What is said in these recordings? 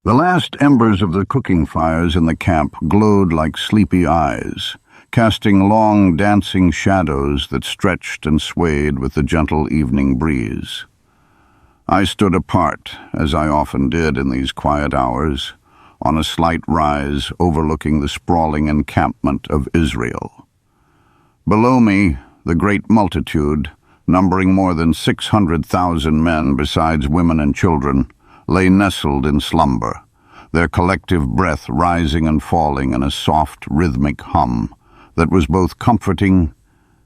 The last embers of the cooking fires in the camp glowed like sleepy eyes, casting long, dancing shadows that stretched and swayed with the gentle evening breeze. I stood apart, as I often did in these quiet hours, on a slight rise overlooking the sprawling encampment of Israel. Below me, the great multitude, numbering more than 600,000 men besides women and children, lay nestled in slumber, their collective breath rising and falling in a soft, rhythmic hum that was both comforting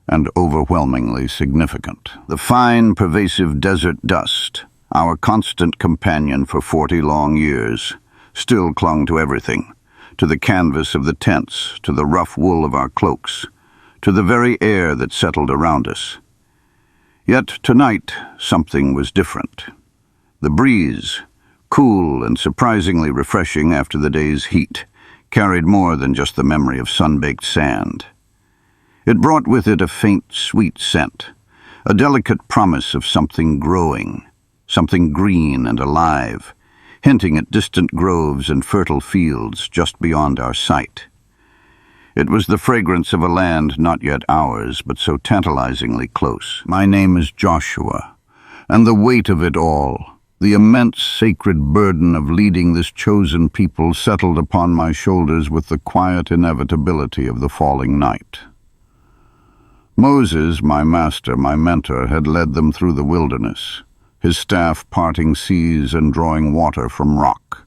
and overwhelmingly significant. The fine, pervasive desert dust, our constant companion for 40 long years, still clung to everything, to the canvas of the tents, to the rough wool of our cloaks, to the very air that settled around us. Yet tonight, something was different. The breeze, cool and surprisingly refreshing after the day's heat, carried more than just the memory of sun-baked sand. It brought with it a faint, sweet scent, a delicate promise of something growing, something green and alive, hinting at distant groves and fertile fields just beyond our sight. It was the fragrance of a land not yet ours, but so tantalizingly close. My name is Joshua, and the weight of it all, the immense sacred burden of leading this chosen people, settled upon my shoulders with the quiet inevitability of the falling night. Moses, my master, my mentor, had led them through the wilderness, his staff parting seas and drawing water from rock.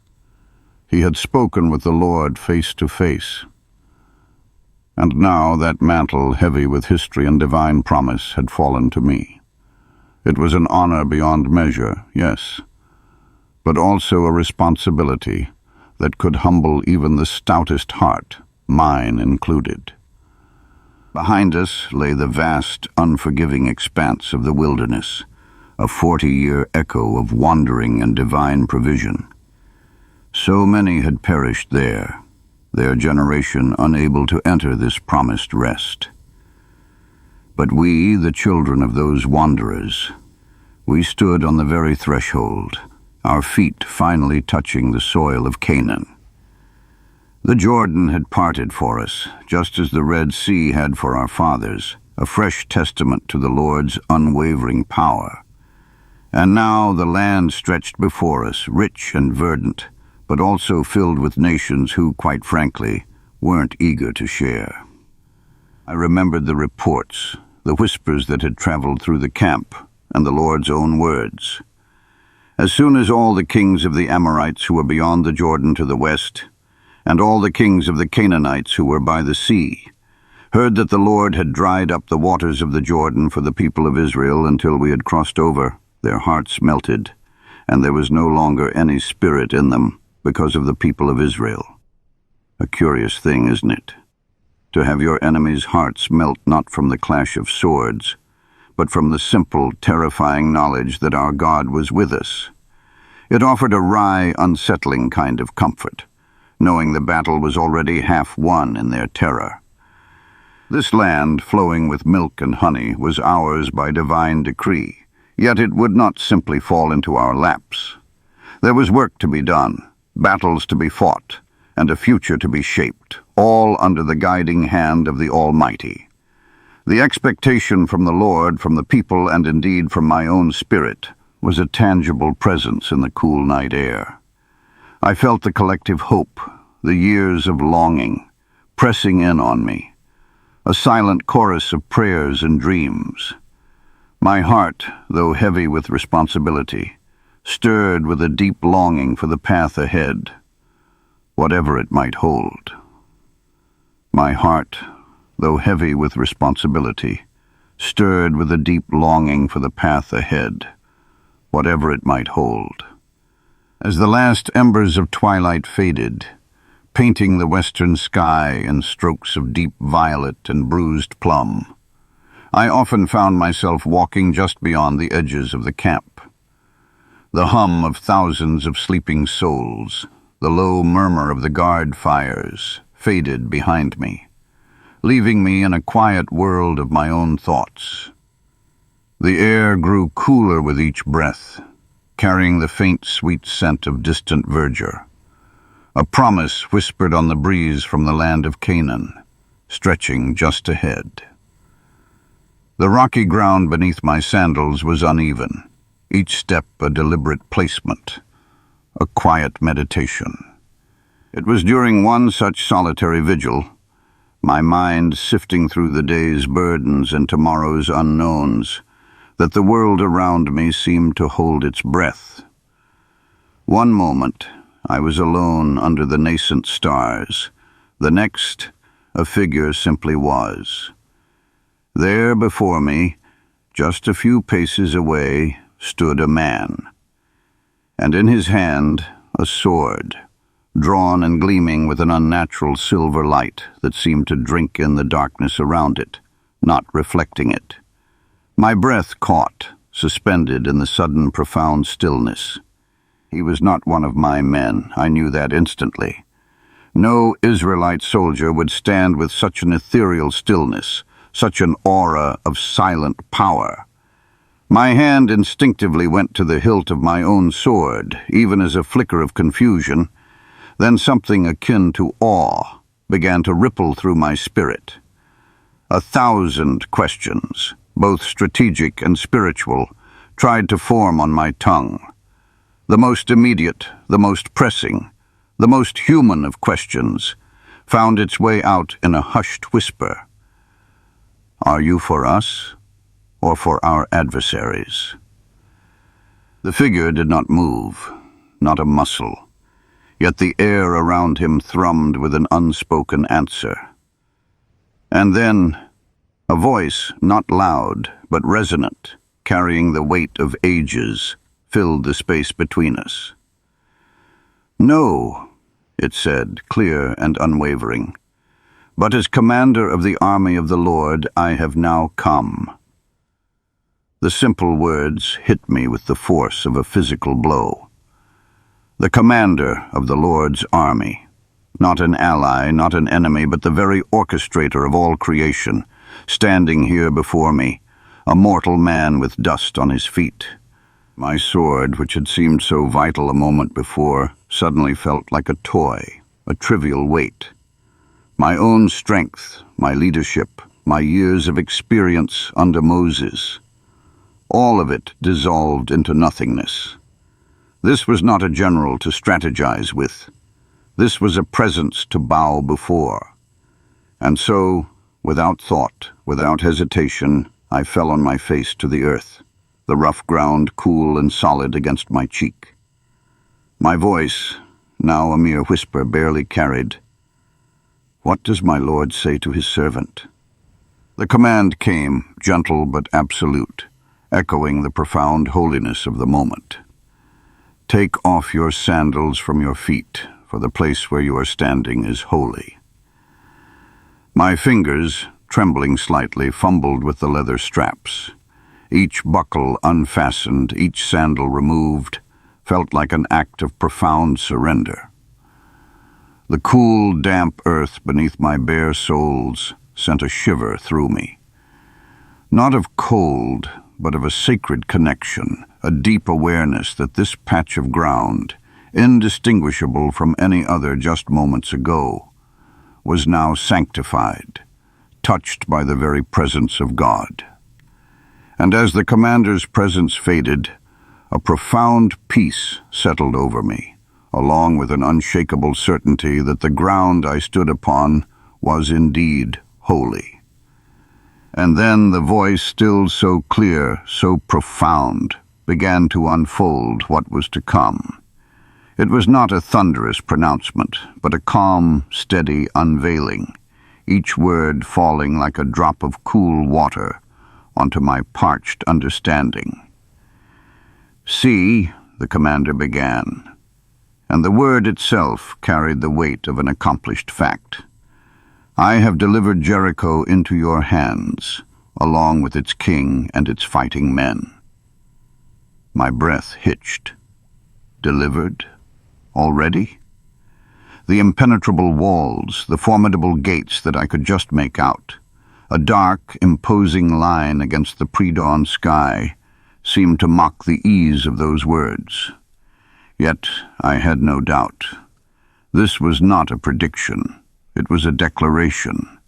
He had spoken with the Lord face to face. And now that mantle, heavy with history and divine promise, had fallen to me. It was an honor beyond measure, yes, but also a responsibility that could humble even the stoutest heart, mine included. Behind us lay the vast, unforgiving expanse of the wilderness, a 40-year echo of wandering and divine provision. So many had perished there, their generation unable to enter this promised rest. But we, the children of those wanderers, we stood on the very threshold, our feet finally touching the soil of Canaan. The Jordan had parted for us, just as the Red Sea had for our fathers, a fresh testament to the Lord's unwavering power. And now the land stretched before us, rich and verdant, but also filled with nations who, quite frankly, weren't eager to share. I remembered the reports, the whispers that had traveled through the camp, and the Lord's own words. As soon as all the kings of the Amorites who were beyond the Jordan to the west, and all the kings of the Canaanites who were by the sea, heard that the Lord had dried up the waters of the Jordan for the people of Israel until we had crossed over, their hearts melted, and there was no longer any spirit in them, because of the people of Israel. A curious thing, isn't it? To have your enemies' hearts melt not from the clash of swords, but from the simple, terrifying knowledge that our God was with us. It offered a wry, unsettling kind of comfort, knowing the battle was already half won in their terror. This land, flowing with milk and honey, was ours by divine decree, yet it would not simply fall into our laps. There was work to be done, battles to be fought, and a future to be shaped, all under the guiding hand of the Almighty. The expectation from the Lord, from the people, and indeed from my own spirit, was a tangible presence in the cool night air. I felt the collective hope, the years of longing, pressing in on me, a silent chorus of prayers and dreams. My heart, though heavy with responsibility, stirred with a deep longing for the path ahead, whatever it might hold. My heart, though heavy with responsibility, stirred with a deep longing for the path ahead, whatever it might hold. As the last embers of twilight faded, painting the western sky in strokes of deep violet and bruised plum, I often found myself walking just beyond the edges of the camp. The hum of thousands of sleeping souls, the low murmur of the guard fires, faded behind me, leaving me in a quiet world of my own thoughts. The air grew cooler with each breath, carrying the faint, sweet scent of distant verdure, a promise whispered on the breeze from the land of Canaan, stretching just ahead. The rocky ground beneath my sandals was uneven, each step a deliberate placement, a quiet meditation. It was during one such solitary vigil, my mind sifting through the day's burdens and tomorrow's unknowns, that the world around me seemed to hold its breath. One moment, I was alone under the nascent stars. The next, a figure simply was. There before me, just a few paces away, stood a man, and in his hand a sword, drawn and gleaming with an unnatural silver light that seemed to drink in the darkness around it, not reflecting it. My breath caught, suspended in the sudden profound stillness. He was not one of my men, I knew that instantly. No Israelite soldier would stand with such an ethereal stillness, such an aura of silent power. My hand instinctively went to the hilt of my own sword, even as a flicker of confusion. Then something akin to awe began to ripple through my spirit. 1,000 questions, both strategic and spiritual, tried to form on my tongue. The most immediate, the most pressing, the most human of questions found its way out in a hushed whisper. Are you for us, or for our adversaries? The figure did not move, not a muscle, yet the air around him thrummed with an unspoken answer. And then, a voice not loud, but resonant, carrying the weight of ages, filled the space between us. No, it said, clear and unwavering, but as commander of the army of the Lord, I have now come. The simple words hit me with the force of a physical blow. The commander of the Lord's army, not an ally, not an enemy, but the very orchestrator of all creation, standing here before me, a mortal man with dust on his feet. My sword, which had seemed so vital a moment before, suddenly felt like a toy, a trivial weight. My own strength, my leadership, my years of experience under Moses, all of it dissolved into nothingness. This was not a general to strategize with. This was a presence to bow before. And so, without thought, without hesitation, I fell on my face to the earth, the rough ground cool and solid against my cheek. My voice, now a mere whisper, barely carried, "What does my Lord say to his servant?" The command came, gentle but absolute, echoing the profound holiness of the moment. "Take off your sandals from your feet, for the place where you are standing is holy." My fingers, trembling slightly, fumbled with the leather straps. Each buckle unfastened, each sandal removed, felt like an act of profound surrender. The cool, damp earth beneath my bare soles sent a shiver through me. Not of cold, but of a sacred connection, a deep awareness that this patch of ground, indistinguishable from any other just moments ago, was now sanctified, touched by the very presence of God. And as the commander's presence faded, a profound peace settled over me, along with an unshakable certainty that the ground I stood upon was indeed holy. And then the voice, still so clear, so profound, began to unfold what was to come. It was not a thunderous pronouncement, but a calm, steady unveiling, each word falling like a drop of cool water onto my parched understanding. "See," the commander began, and the word itself carried the weight of an accomplished fact. "I have delivered Jericho into your hands, along with its king and its fighting men." My breath hitched. Delivered? Already? The impenetrable walls, the formidable gates that I could just make out, a dark, imposing line against the pre-dawn sky, seemed to mock the ease of those words. Yet I had no doubt. This was not a prediction. It was a declaration.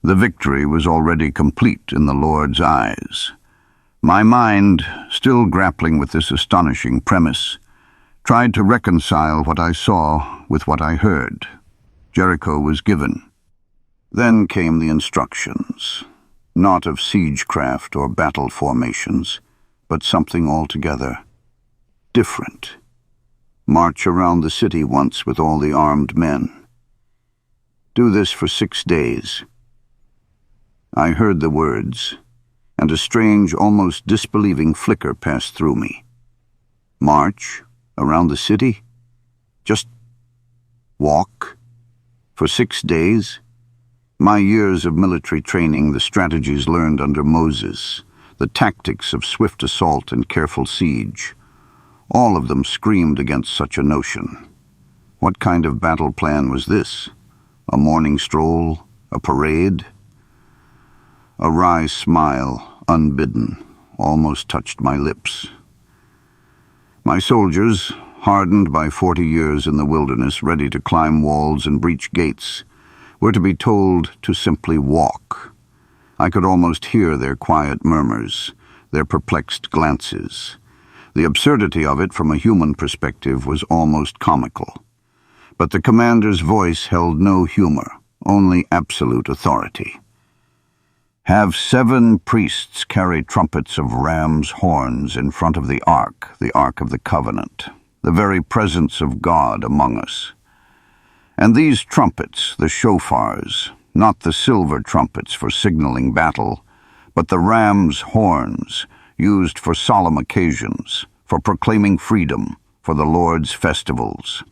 The victory was already complete in the Lord's eyes. My mind, still grappling with this astonishing premise, tried to reconcile what I saw with what I heard. Jericho was given. Then came the instructions, not of siegecraft or battle formations, but something altogether different. March around the city once with all the armed men. Do this for 6 days. I heard the words, and a strange, almost disbelieving flicker passed through me. March around the city? Just walk? For 6 days? My years of military training, the strategies learned under Moses, the tactics of swift assault and careful siege, all of them screamed against such a notion. What kind of battle plan was this? A morning stroll? A parade? A wry smile, unbidden, almost touched my lips. My soldiers, hardened by 40 years in the wilderness, ready to climb walls and breach gates, were to be told to simply walk. I could almost hear their quiet murmurs, their perplexed glances. The absurdity of it from a human perspective was almost comical. But the commander's voice held no humor, only absolute authority. Have 7 priests carry trumpets of ram's horns in front of the Ark of the Covenant, the very presence of God among us. And these trumpets, the shofars, not the silver trumpets for signaling battle, but the ram's horns, used for solemn occasions, for proclaiming freedom, for the Lord's festivals.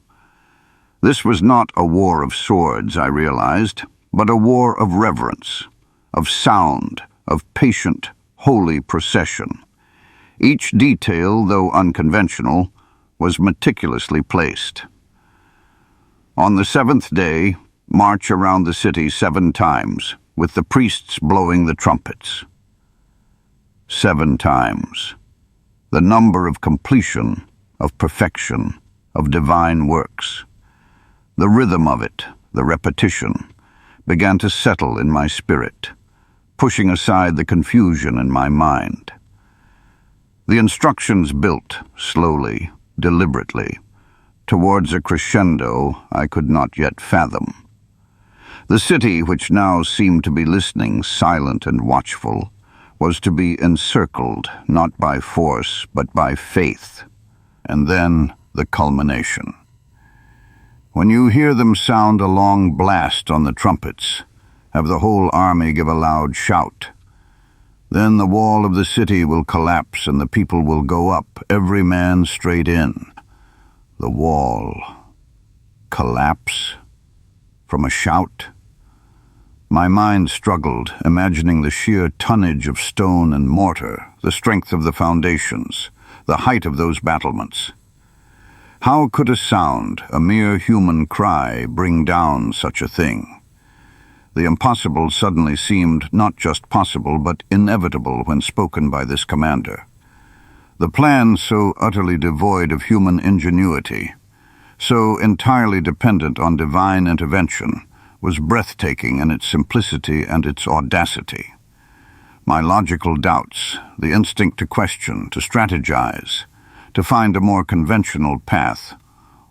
This was not a war of swords, I realized, but a war of reverence, of sound, of patient, holy procession. Each detail, though unconventional, was meticulously placed. On the 7th day, march around the city 7 times, with the priests blowing the trumpets. 7 times. The number of completion, of perfection, of divine works. The rhythm of it, the repetition, began to settle in my spirit, pushing aside the confusion in my mind. The instructions built, slowly, deliberately, towards a crescendo I could not yet fathom. The city, which now seemed to be listening, silent and watchful, was to be encircled, not by force, but by faith. And then the culmination. When you hear them sound a long blast on the trumpets, have the whole army give a loud shout. Then the wall of the city will collapse and the people will go up, every man straight in. The wall collapse from a shout. My mind struggled, imagining the sheer tonnage of stone and mortar, the strength of the foundations, the height of those battlements. How could a sound, a mere human cry, bring down such a thing? The impossible suddenly seemed not just possible, but inevitable when spoken by this commander. The plan, so utterly devoid of human ingenuity, so entirely dependent on divine intervention, was breathtaking in its simplicity and its audacity. My logical doubts, the instinct to question, to strategize, to find a more conventional path,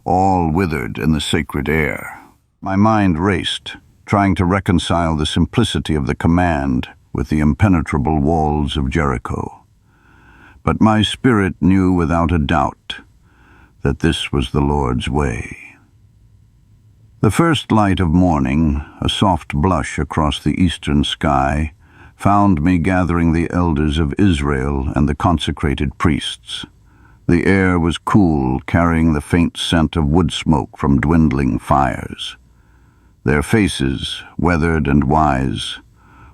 all withered in the sacred air. My mind raced, trying to reconcile the simplicity of the command with the impenetrable walls of Jericho. But my spirit knew without a doubt that this was the Lord's way. The first light of morning, a soft blush across the eastern sky, found me gathering the elders of Israel and the consecrated priests. The air was cool, carrying the faint scent of wood smoke from dwindling fires. Their faces, weathered and wise,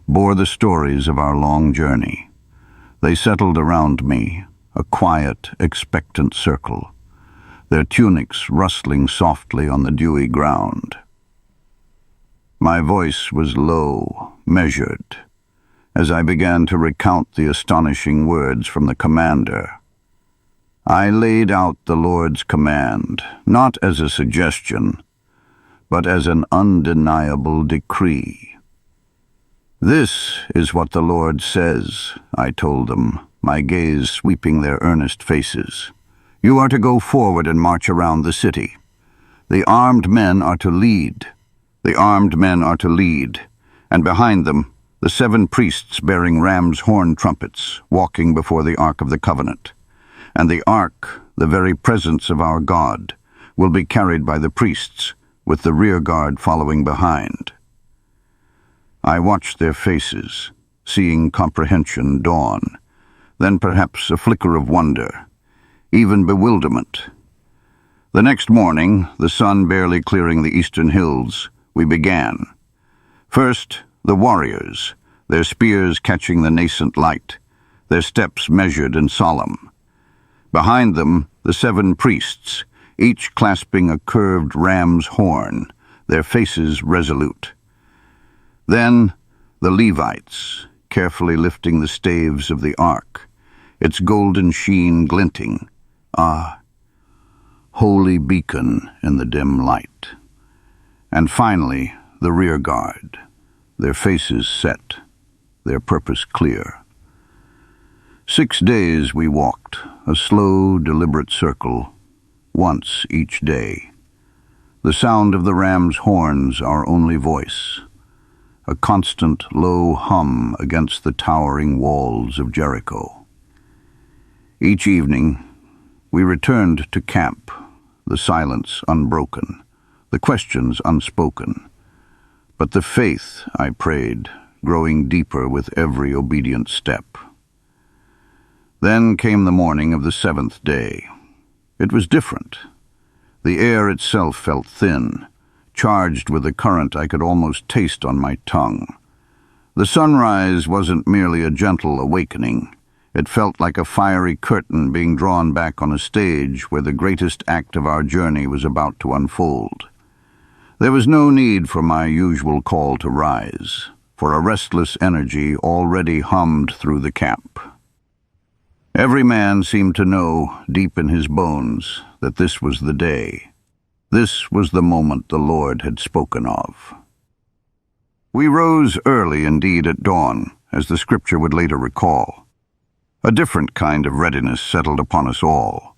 bore the stories of our long journey. They settled around me, a quiet, expectant circle, their tunics rustling softly on the dewy ground. My voice was low, measured, as I began to recount the astonishing words from the commander. I laid out the Lord's command, not as a suggestion, but as an undeniable decree. "This is what the Lord says," I told them, my gaze sweeping their earnest faces. "You are to go forward and march around the city. The armed men are to lead. The armed men are to lead, and behind them, the 7 priests bearing ram's horn trumpets, walking before the Ark of the Covenant. And the Ark, the very presence of our God, will be carried by the priests, with the rear guard following behind." I watched their faces, seeing comprehension dawn, then perhaps a flicker of wonder, even bewilderment. The next morning, the sun barely clearing the eastern hills, we began. First, the warriors, their spears catching the nascent light, their steps measured and solemn. Behind them, the 7 priests, each clasping a curved ram's horn, their faces resolute. Then, the Levites, carefully lifting the staves of the ark, its golden sheen glinting. Ah, holy beacon in the dim light. And finally, the rear guard, their faces set, their purpose clear. 6 days we walked, a slow, deliberate circle, once each day. The sound of the ram's horns our only voice, a constant low hum against the towering walls of Jericho. Each evening, we returned to camp, the silence unbroken, the questions unspoken, but the faith, I prayed, growing deeper with every obedient step. Then came the morning of the 7th day. It was different. The air itself felt thin, charged with a current I could almost taste on my tongue. The sunrise wasn't merely a gentle awakening. It felt like a fiery curtain being drawn back on a stage where the greatest act of our journey was about to unfold. There was no need for my usual call to rise, for a restless energy already hummed through the camp. Every man seemed to know, deep in his bones, that this was the day. This was the moment the Lord had spoken of. We rose early indeed at dawn, as the scripture would later recall. A different kind of readiness settled upon us all.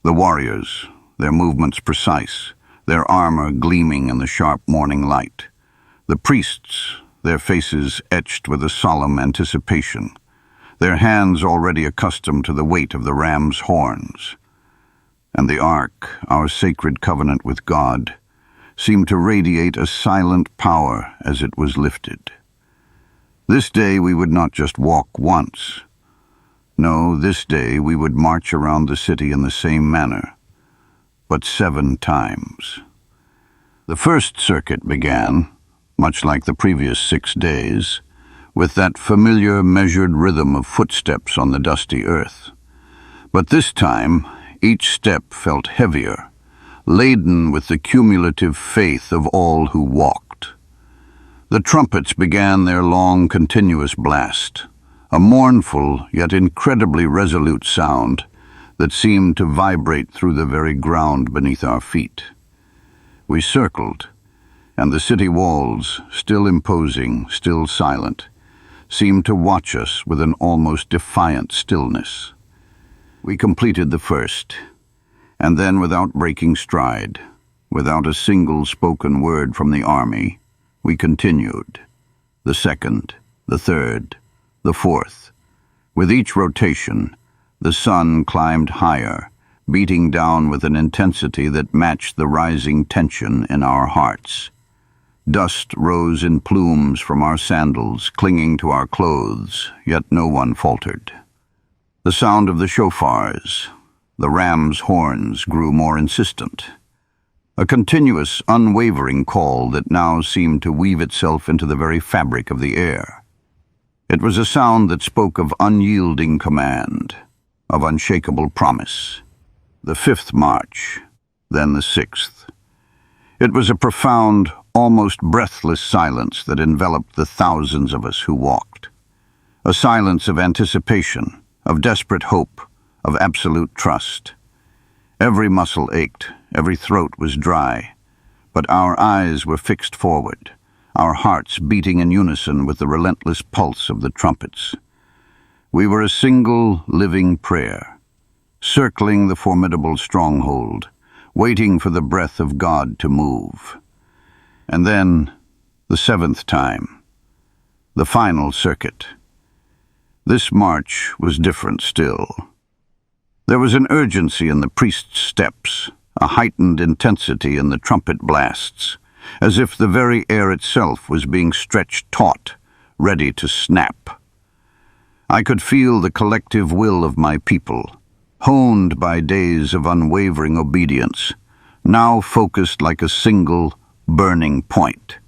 The warriors, their movements precise, their armor gleaming in the sharp morning light. The priests, their faces etched with a solemn anticipation, their hands already accustomed to the weight of the ram's horns. And the ark, our sacred covenant with God, seemed to radiate a silent power as it was lifted. This day we would not just walk once. No, this day we would march around the city in the same manner, but 7 times. The first circuit began, much like the previous 6 days, with that familiar measured rhythm of footsteps on the dusty earth. But this time, each step felt heavier, laden with the cumulative faith of all who walked. The trumpets began their long, continuous blast, a mournful yet incredibly resolute sound that seemed to vibrate through the very ground beneath our feet. We circled, and the city walls, still imposing, still silent, seemed to watch us with an almost defiant stillness. We completed the first, and then without breaking stride, without a single spoken word from the army, we continued. The second, the third, the fourth. With each rotation, the sun climbed higher, beating down with an intensity that matched the rising tension in our hearts. Dust rose in plumes from our sandals, clinging to our clothes, yet no one faltered. The sound of the shofars, the ram's horns, grew more insistent. A continuous, unwavering call that now seemed to weave itself into the very fabric of the air. It was a sound that spoke of unyielding command, of unshakable promise. The 5th march, then the 6th. It was a profound, almost breathless silence that enveloped the thousands of us who walked. A silence of anticipation, of desperate hope, of absolute trust. Every muscle ached, every throat was dry, but our eyes were fixed forward, our hearts beating in unison with the relentless pulse of the trumpets. We were a single living prayer, circling the formidable stronghold, waiting for the breath of God to move. And then, the seventh time, the final circuit. This march was different still. There was an urgency in the priest's steps, a heightened intensity in the trumpet blasts, as if the very air itself was being stretched taut, ready to snap. I could feel the collective will of my people, honed by days of unwavering obedience, now focused like a single, burning point.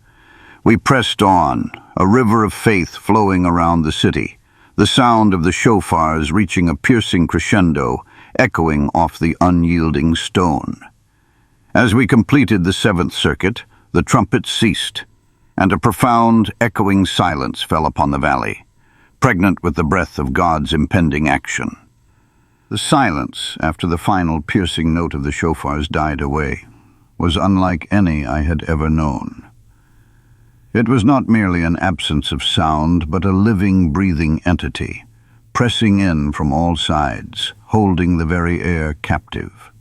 We pressed on, a river of faith flowing around the city, the sound of the shofars reaching a piercing crescendo, echoing off the unyielding stone. As we completed the seventh circuit, the trumpets ceased, and a profound, echoing silence fell upon the valley, pregnant with the breath of God's impending action. The silence, after the final piercing note of the shofars died away, was unlike any I had ever known. It was not merely an absence of sound, but a living, breathing entity, pressing in from all sides, holding the very air captive.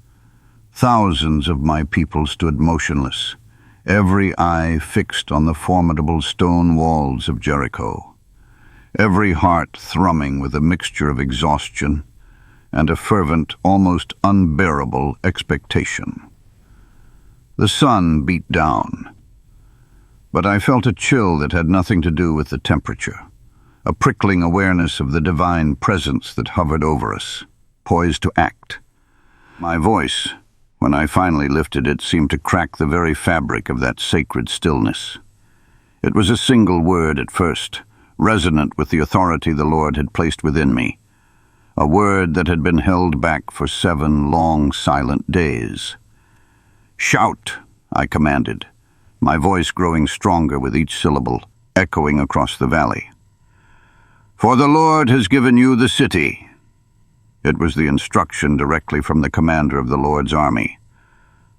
Thousands of my people stood motionless, every eye fixed on the formidable stone walls of Jericho, every heart thrumming with a mixture of exhaustion and a fervent, almost unbearable expectation. The sun beat down, but I felt a chill that had nothing to do with the temperature, a prickling awareness of the divine presence that hovered over us, poised to act. My voice, when I finally lifted it, seemed to crack the very fabric of that sacred stillness. It was a single word at first, resonant with the authority the Lord had placed within me, a word that had been held back for 7 long, silent days. "Shout," I commanded, my voice growing stronger with each syllable, echoing across the valley. "For the Lord has given you the city." It was the instruction directly from the commander of the Lord's army,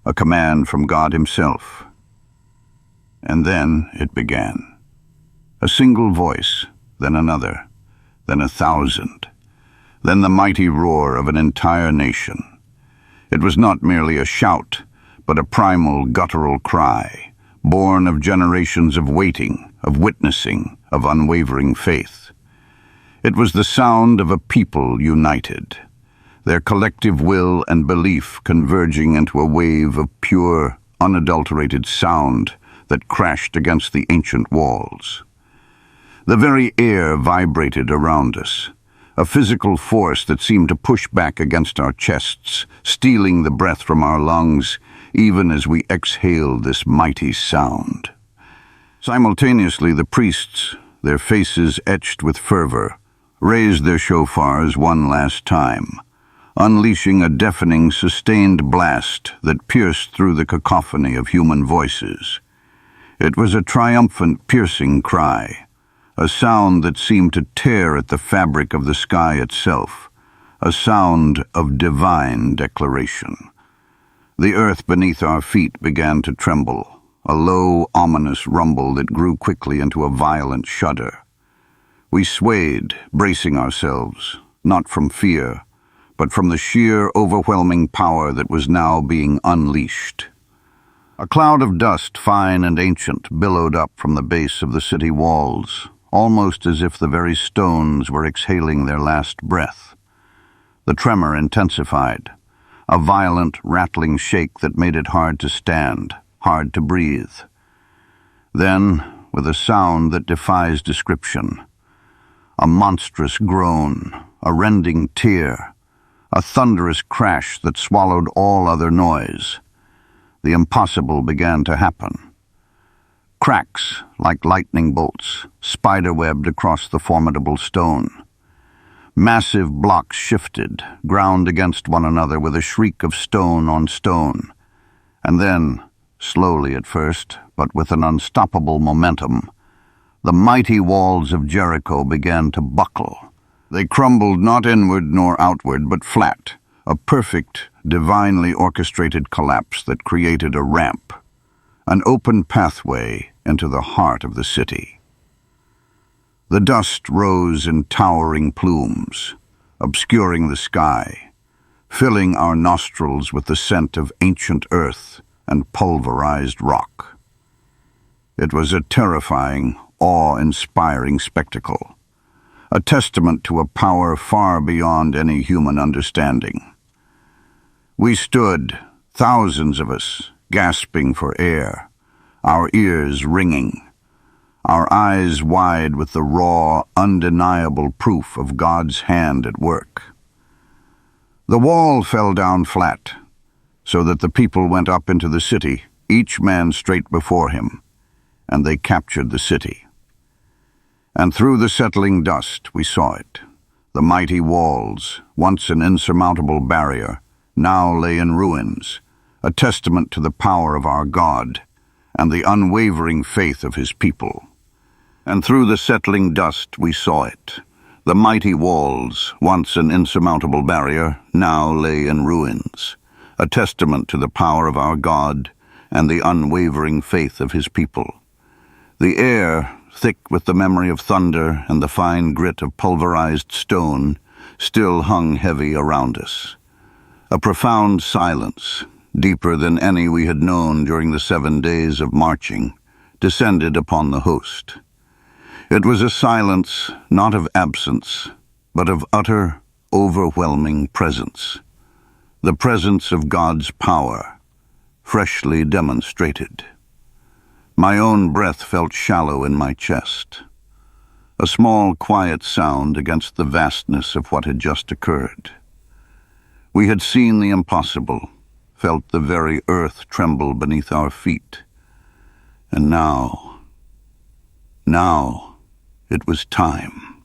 a command from God himself. And then it began. A single voice, then another, then 1,000, then the mighty roar of an entire nation. It was not merely a shout, but a primal, guttural cry, born of generations of waiting, of witnessing, of unwavering faith. It was the sound of a people united, their collective will and belief converging into a wave of pure, unadulterated sound that crashed against the ancient walls. The very air vibrated around us, a physical force that seemed to push back against our chests, stealing the breath from our lungs, even as we exhaled this mighty sound. Simultaneously, the priests, their faces etched with fervor, raised their shofars one last time, unleashing a deafening, sustained blast that pierced through the cacophony of human voices. It was a triumphant, piercing cry, a sound that seemed to tear at the fabric of the sky itself, a sound of divine declaration. The earth beneath our feet began to tremble, a low, ominous rumble that grew quickly into a violent shudder. We swayed, bracing ourselves, not from fear, but from the sheer, overwhelming power that was now being unleashed. A cloud of dust, fine and ancient, billowed up from the base of the city walls, almost as if the very stones were exhaling their last breath. The tremor intensified, a violent, rattling shake that made it hard to stand, hard to breathe. Then, with a sound that defies description, a monstrous groan, a rending tear, a thunderous crash that swallowed all other noise. The impossible began to happen. Cracks, like lightning bolts, spiderwebbed across the formidable stone. Massive blocks shifted, ground against one another with a shriek of stone on stone. And then, slowly at first, but with an unstoppable momentum, the mighty walls of Jericho began to buckle. They crumbled not inward nor outward, but flat, a perfect, divinely orchestrated collapse that created a ramp an open pathway into the heart of the city. The dust rose in towering plumes, obscuring the sky, filling our nostrils with the scent of ancient earth and pulverized rock. It was a terrifying, awe-inspiring spectacle, a testament to a power far beyond any human understanding. We stood, thousands of us, gasping for air, our ears ringing, our eyes wide with the raw, undeniable proof of God's hand at work. The wall fell down flat, so that the people went up into the city, each man straight before him, and they captured the city. And through the settling dust we saw it. The mighty walls, once an insurmountable barrier, now lay in ruins, a testament to the power of our God and the unwavering faith of his people. And through the settling dust we saw it. The mighty walls, once an insurmountable barrier, now lay in ruins, a testament to the power of our God and the unwavering faith of his people. The air, thick with the memory of thunder and the fine grit of pulverized stone, still hung heavy around us. A profound silence, deeper than any we had known during the 7 days of marching, descended upon the host. It was a silence not of absence, but of utter, overwhelming presence. The presence of God's power, freshly demonstrated. My own breath felt shallow in my chest, a small, quiet sound against the vastness of what had just occurred. We had seen the impossible, felt the very earth tremble beneath our feet. And now it was time.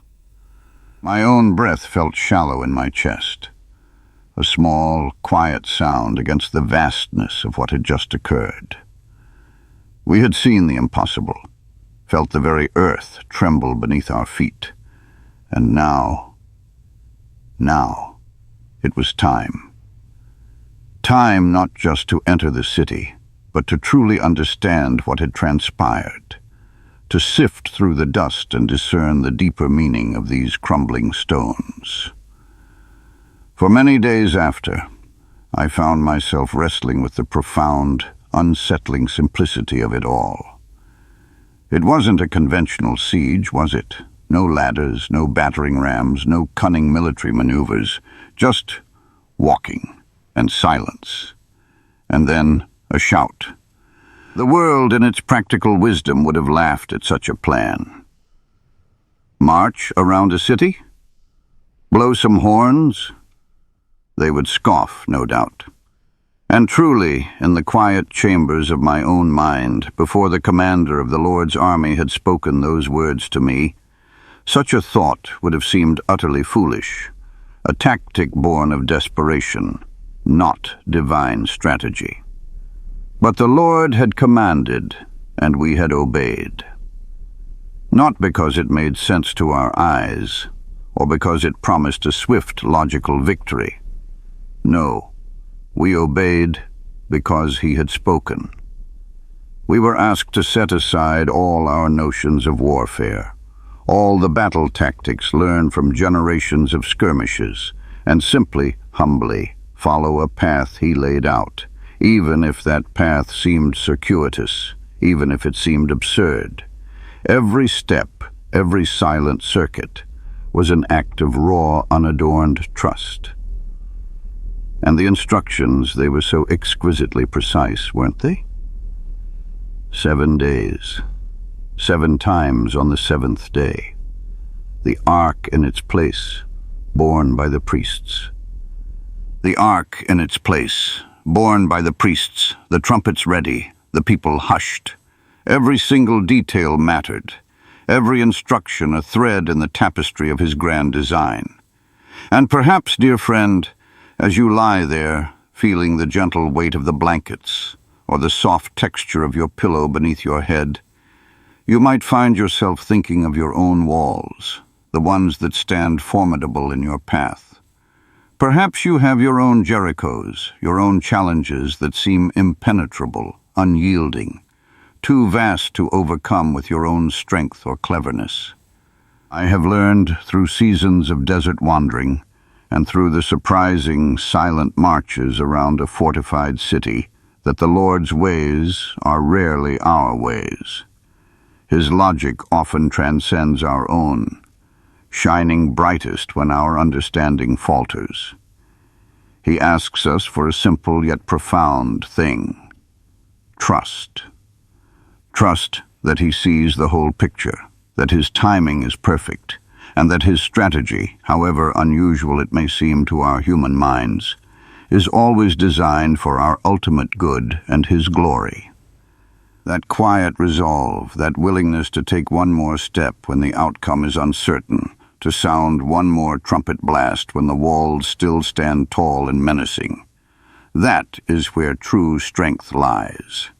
My own breath felt shallow in my chest, a small, quiet sound against the vastness of what had just occurred. We had seen the impossible, felt the very earth tremble beneath our feet. And now it was time. Time not just to enter the city, but to truly understand what had transpired, to sift through the dust and discern the deeper meaning of these crumbling stones. For many days after, I found myself wrestling with the profound, unsettling simplicity of it all. It wasn't a conventional siege, was it? No ladders, no battering rams, no cunning military maneuvers, just walking and silence. And then a shout. The world in its practical wisdom would have laughed at such a plan. March around a city? Blow some horns? They would scoff, no doubt. And truly, in the quiet chambers of my own mind, before the commander of the Lord's army had spoken those words to me, such a thought would have seemed utterly foolish, a tactic born of desperation, not divine strategy. But the Lord had commanded, and we had obeyed. Not because it made sense to our eyes, or because it promised a swift, logical victory. No. We obeyed because he had spoken. We were asked to set aside all our notions of warfare, all the battle tactics learned from generations of skirmishes, and simply, humbly, follow a path he laid out, even if that path seemed circuitous, even if it seemed absurd. Every step, every silent circuit, was an act of raw, unadorned trust. And the instructions, they were so exquisitely precise, weren't they? 7 days, 7 times on the 7th day. The ark in its place, borne by the priests. The ark in its place, borne by the priests, the trumpets ready, the people hushed. Every single detail mattered, every instruction a thread in the tapestry of his grand design. And perhaps, dear friend, as you lie there, feeling the gentle weight of the blankets or the soft texture of your pillow beneath your head, you might find yourself thinking of your own walls, the ones that stand formidable in your path. Perhaps you have your own Jerichos, your own challenges that seem impenetrable, unyielding, too vast to overcome with your own strength or cleverness. I have learned through seasons of desert wandering and through the surprising, silent marches around a fortified city that the Lord's ways are rarely our ways. His logic often transcends our own, shining brightest when our understanding falters. He asks us for a simple yet profound thing: trust. Trust that he sees the whole picture, that his timing is perfect, and that his strategy, however unusual it may seem to our human minds, is always designed for our ultimate good and his glory. That quiet resolve, that willingness to take one more step when the outcome is uncertain, to sound one more trumpet blast when the walls still stand tall and menacing, that is where true strength lies.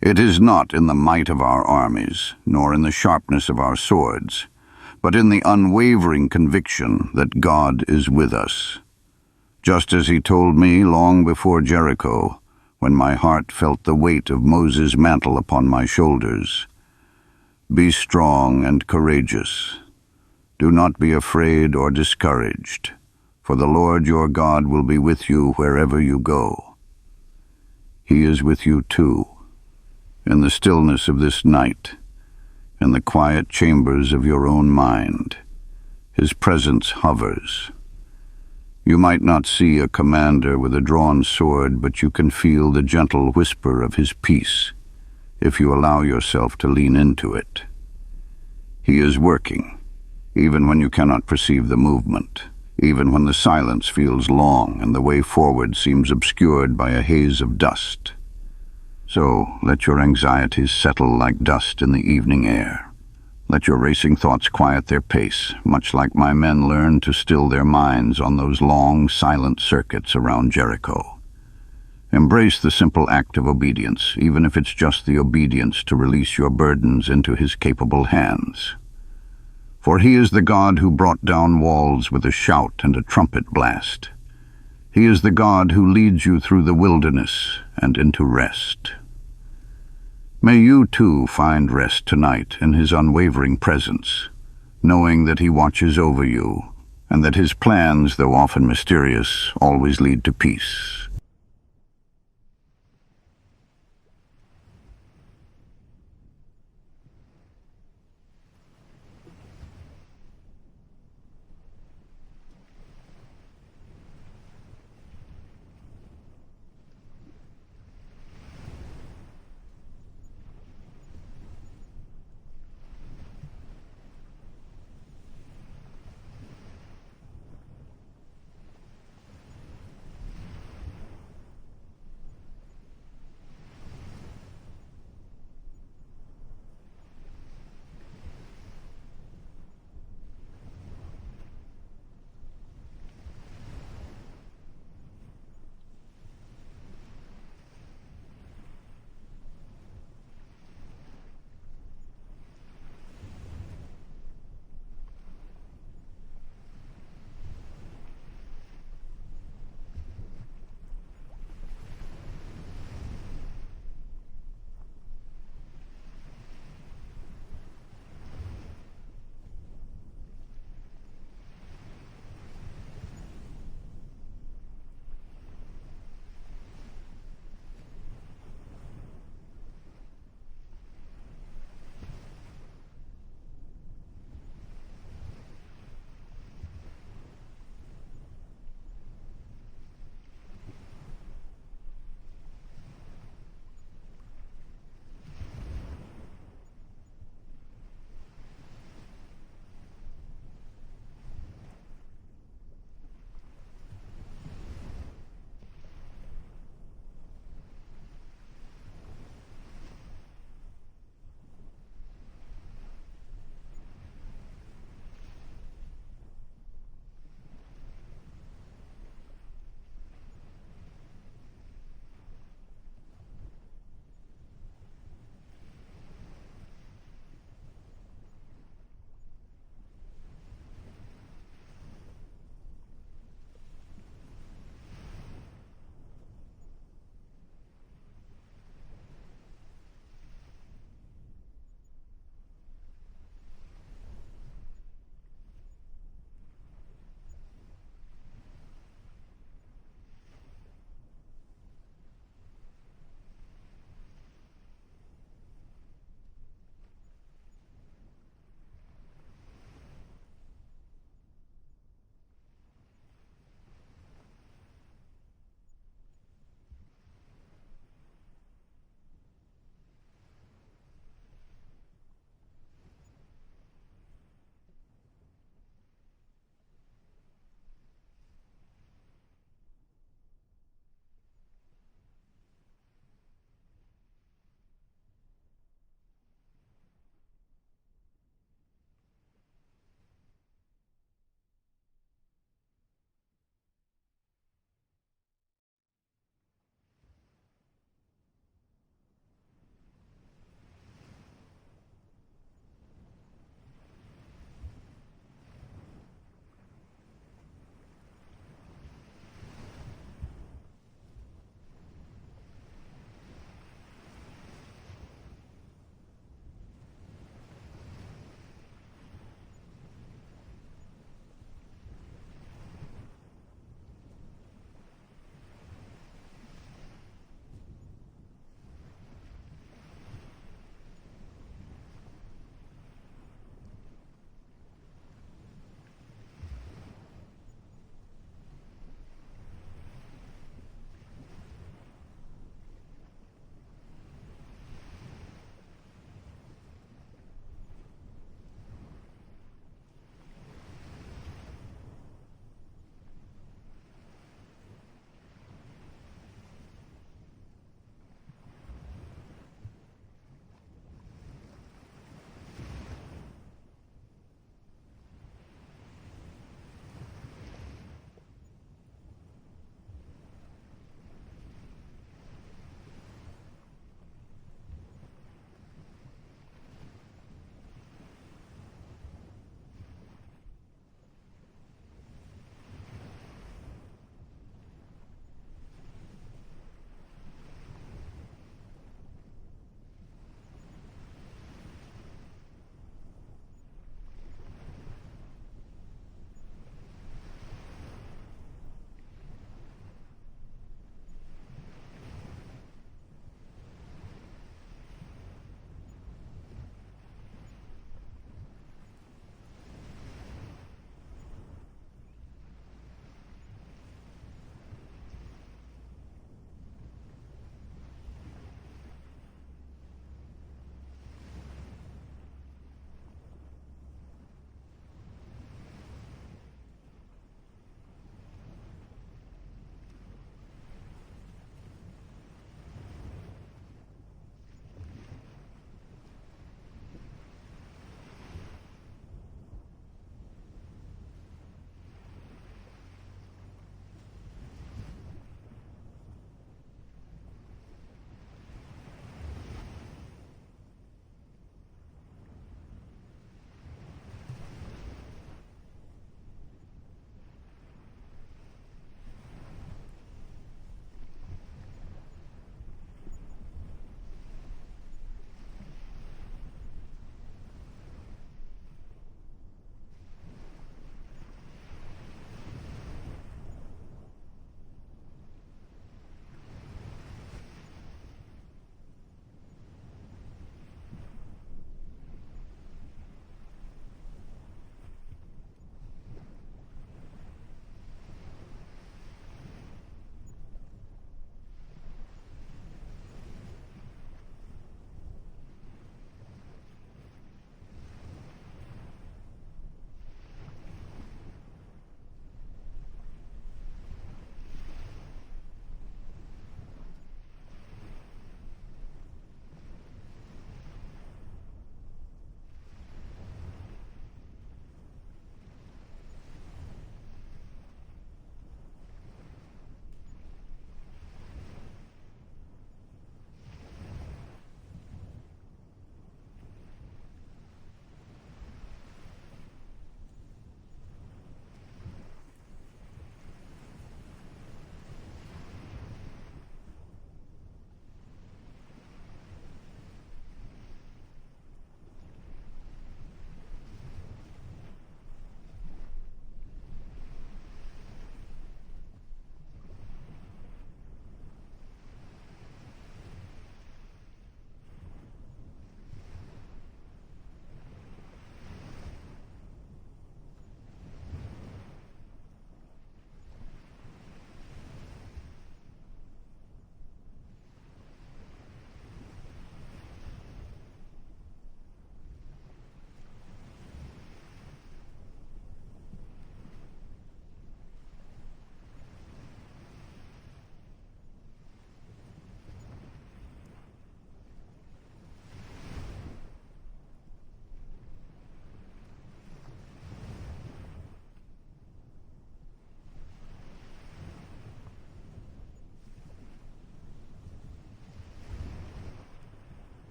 It is not in the might of our armies, nor in the sharpness of our swords, but in the unwavering conviction that God is with us. Just as he told me long before Jericho, when my heart felt the weight of Moses' mantle upon my shoulders. Be strong and courageous. Do not be afraid or discouraged, for the Lord your God will be with you wherever you go. He is with you too, in the stillness of this night, in the quiet chambers of your own mind. His presence hovers. You might not see a commander with a drawn sword, but you can feel the gentle whisper of his peace, if you allow yourself to lean into it. He is working, even when you cannot perceive the movement, even when the silence feels long and the way forward seems obscured by a haze of dust. So let your anxieties settle like dust in the evening air. Let your racing thoughts quiet their pace, much like my men learned to still their minds on those long, silent circuits around Jericho. Embrace the simple act of obedience, even if it's just the obedience to release your burdens into his capable hands. For he is the God who brought down walls with a shout and a trumpet blast. He is the God who leads you through the wilderness and into rest. May you too find rest tonight in his unwavering presence, knowing that he watches over you, and that his plans, though often mysterious, always lead to peace.